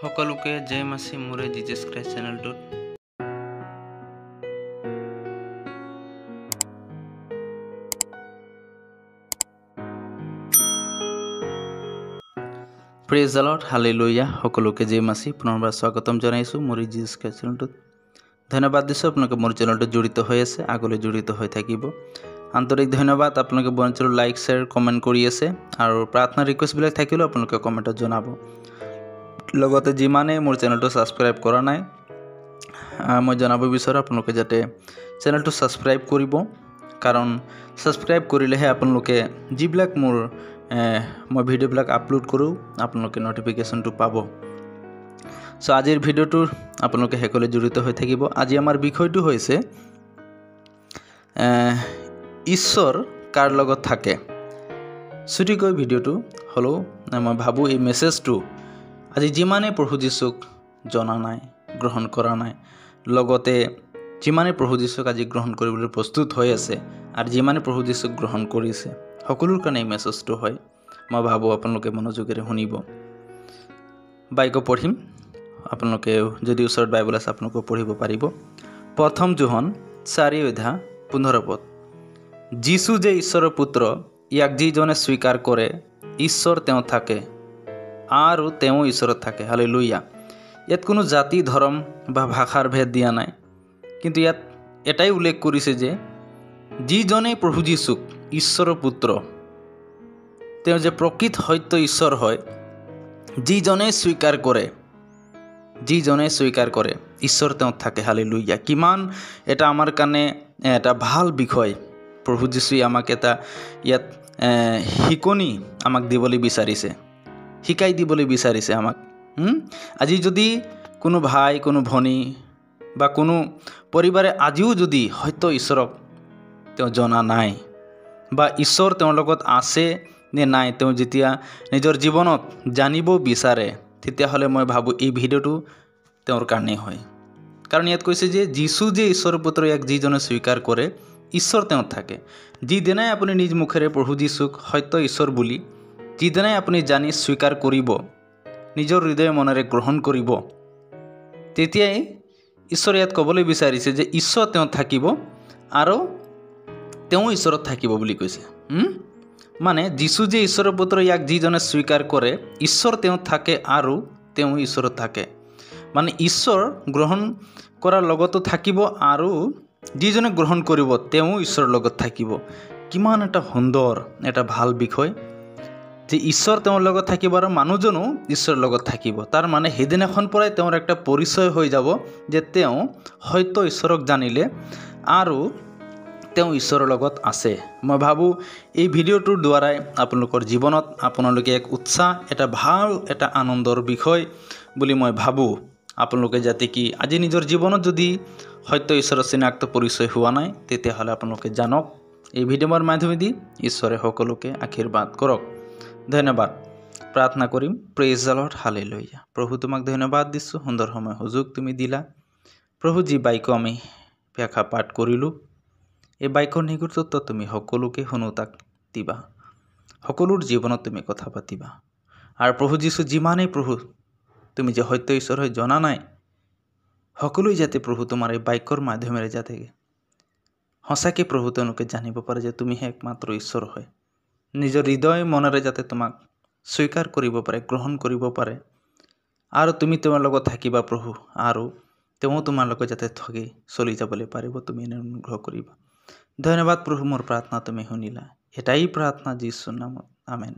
সকলোকে জয় মাসি মোৰে জিজাছ ক্ৰাইষ্ট চেনেলটোত প্ৰেজ দ্য লৰ্ড হালেলুয়া। সকলোকে জয় মাসি পুনৰবাৰ স্বাগতম জনাইছোঁ মোৰে জিজাছ ক্ৰাইষ্ট চেনেলটোত। ধন্যবাদ দিছোঁ আপোনালোকে মোৰ চেনেলটোত জড়িত হৈ আছে, আগলৈ জড়িত হৈ থাকিব। আন্তৰিক ধন্যবাদ। আপোনালোকে বঞ্চলৰ লাইক শ্বেয়াৰ কমেণ্ট কৰি আছে আৰু প্ৰাৰ্থনা ৰিকুৱেষ্টবিলাক থাকিলেও আপোনালোকে কমেণ্টত জনাব। লগতে যিমানে মোৰ চেনেলটো ছাবস্ক্ৰাইব কৰা নাই মই জনাব বিচাৰোঁ আপোনালোকে যাতে চেনেলটো ছাবস্ক্ৰাইব কৰিব, কাৰণ ছাবস্ক্ৰাইব কৰিলেহে আপোনালোকে যিবিলাক মোৰ মই ভিডিঅ'বিলাক আপলোড কৰোঁ আপোনালোকে নটিফিকেশ্যনটো পাব। চ' আজিৰ ভিডিঅ'টোৰ আপোনালোকে সকলোৱে জড়িত হৈ থাকিব। আজি আমাৰ বিষয়টো হৈছে ঈশ্বৰ কাৰ লগত থাকে। ছুটিকৈ ভিডিঅ'টো হ'লেও মই ভাবোঁ এই মেছেজটো আজি যিমানে প্ৰভু যীশুক জনা নাই, গ্ৰহণ কৰা নাই, লগতে যিমানে প্ৰভু যীশুক আজি গ্ৰহণ কৰিবলৈ প্ৰস্তুত হৈ আছে আৰু যিমানে প্ৰভু যীশুক গ্ৰহণ কৰিছে সকলোৰ কাৰণে এই মেছেজটো হয়। মই ভাবোঁ আপোনালোকে মনোযোগেৰে শুনিব। বাক্য পঢ়িম, আপোনালোকে যদি ওচৰত বাইবেল আছে আপোনালোকে পঢ়িব পাৰিব। প্ৰথম যোহন 4:15 যীশু যে ঈশ্বৰৰ পুত্ৰ, ইয়াক যিজনে স্বীকাৰ কৰে ঈশ্বৰ তেওঁ থাকে আৰু তেওঁ ঈশ্বৰত থাকে। হালেলুয়া। ইয়াত কোনো জাতি, ধৰ্ম বা ভাষাৰ ভেদ দিয়া নাই, কিন্তু ইয়াত এটাই উল্লেখ কৰিছে যে যিজনে প্ৰভু যীশুক ঈশ্বৰৰ পুত্ৰ, তেওঁ যে প্ৰকৃত সত্য ঈশ্বৰ হয়, যিজনে স্বীকাৰ কৰে ঈশ্বৰ তেওঁ থাকে। হালেলুয়া। কিমান এটা আমাৰ কাৰণে এটা ভাল বিষয়। প্ৰভু যীশুৱে আমাক এটা ইয়াত শিকনি আমাক দিবলৈ বিচাৰিছে, শিকাই দিবলৈ বিচাৰিছে আমাক। আজি যদি কোনো ভাই, কোনো ভনী বা কোনো পৰিবাৰে আজিও যদি সত্য ঈশ্বৰক তেওঁ জনা নাই বা ঈশ্বৰ তেওঁৰ লগত আছে নে নাই তেওঁ যেতিয়া নিজৰ জীৱনত জানিব বিচাৰে, তেতিয়াহ'লে মই ভাবোঁ এই ভিডিঅ'টো তেওঁৰ কাৰণেই হয়। কাৰণ ইয়াত কৈছে যে যীশু যে ঈশ্বৰৰ পুত্ৰ, ইয়াক যিজনে স্বীকাৰ কৰে ঈশ্বৰ তেওঁ থাকে। যিদিনাই আপুনি নিজ মুখেৰে প্ৰভু যীশুক সত্য ঈশ্বৰ বুলি যিদিনাই আপুনি জানি স্বীকাৰ কৰিব, নিজৰ হৃদয় মনেৰে গ্ৰহণ কৰিব, তেতিয়াই ঈশ্বৰে ইয়াত ক'বলৈ বিচাৰিছে যে ঈশ্বৰ তেওঁ থাকিব আৰু তেওঁ ঈশ্বৰত থাকিব বুলি কৈছে। মানে যীশু যে ঈশ্বৰৰ পুত্ৰ, ইয়াক যিজনে স্বীকাৰ কৰে ঈশ্বৰ তেওঁ থাকে আৰু তেওঁ ঈশ্বৰত থাকে। মানে ঈশ্বৰ গ্ৰহণ কৰাৰ লগতো থাকিব আৰু যিজনে গ্ৰহণ কৰিব তেওঁ ঈশ্বৰৰ লগত থাকিব। কিমান এটা সুন্দৰ, এটা ভাল বিষয় যে ঈশ্বৰ তেওঁৰ লগত থাকিব আৰু মানুহজনো ঈশ্বৰৰ লগত থাকিব। তাৰ মানে সেইদিনাখন পৰাই তেওঁৰ একটা পৰিচয় হৈ যাব যে তেওঁ সত্য ঈশ্বৰক জানিলে আৰু তেওঁ ঈশ্বৰৰ লগত আছে। মই ভাবোঁ এই ভিডিঅ'টোৰ দ্বাৰাই আপোনালোকৰ জীৱনত আপোনালোকে এক উৎসাহ, এটা ভাল, এটা আনন্দৰ বিষয় বুলি মই ভাবোঁ। আপোনালোকে যাতে কি আজি নিজৰ জীৱনত যদি সত্য ঈশ্বৰৰ চিনাক্ত পৰিচয় হোৱা নাই, তেতিয়াহ'লে আপোনালোকে জানক এই ভিডিঅ'ৰ মাধ্যমেদি ঈশ্বৰে সকলোকে আশীৰ্বাদ কৰক। ধন্যবাদ। প্ৰাৰ্থনা কৰিম। Praise the lord hallelujah. প্ৰভু তোমাক ধন্যবাদ দিছোঁ, সুন্দৰ সময় সুযোগ তুমি দিলা। প্ৰভু যি বাক্য আমি ব্যাখ্যা পাঠ কৰিলোঁ, এই বাক্যৰ নিগুৰুত্ব তুমি সকলোকে শুনোতাক দিবা, সকলোৰ জীৱনত তুমি কথা পাতিবা। আৰু প্ৰভু যীশু যিমানেই প্ৰভু তুমি যে সত্য ঈশ্বৰ হৈ জনা নাই, সকলোৱে যাতে প্ৰভু তোমাৰ এই বাক্যৰ মাধ্যমেৰে যাতে সঁচাকৈ প্ৰভু তেওঁলোকে জানিব পাৰে যে তুমিহে একমাত্ৰ ঈশ্বৰ হয়। নিজৰ হৃদয় মনেৰে যাতে তোমাক স্বীকাৰ কৰিব পাৰে, গ্ৰহণ কৰিব পাৰে আৰু তুমি তোমাৰ লগত থাকিবা প্ৰভু, আৰু তেওঁ তোমাৰ লগত যাতে থাকি চলি যাবলৈ পাৰিব, তুমি অনুগ্ৰহ কৰিবা। ধন্যবাদ প্ৰভু, মোৰ প্ৰাৰ্থনা তুমি শুনিলা। এটাই প্ৰাৰ্থনা যীশুৰ নামত, আমেন।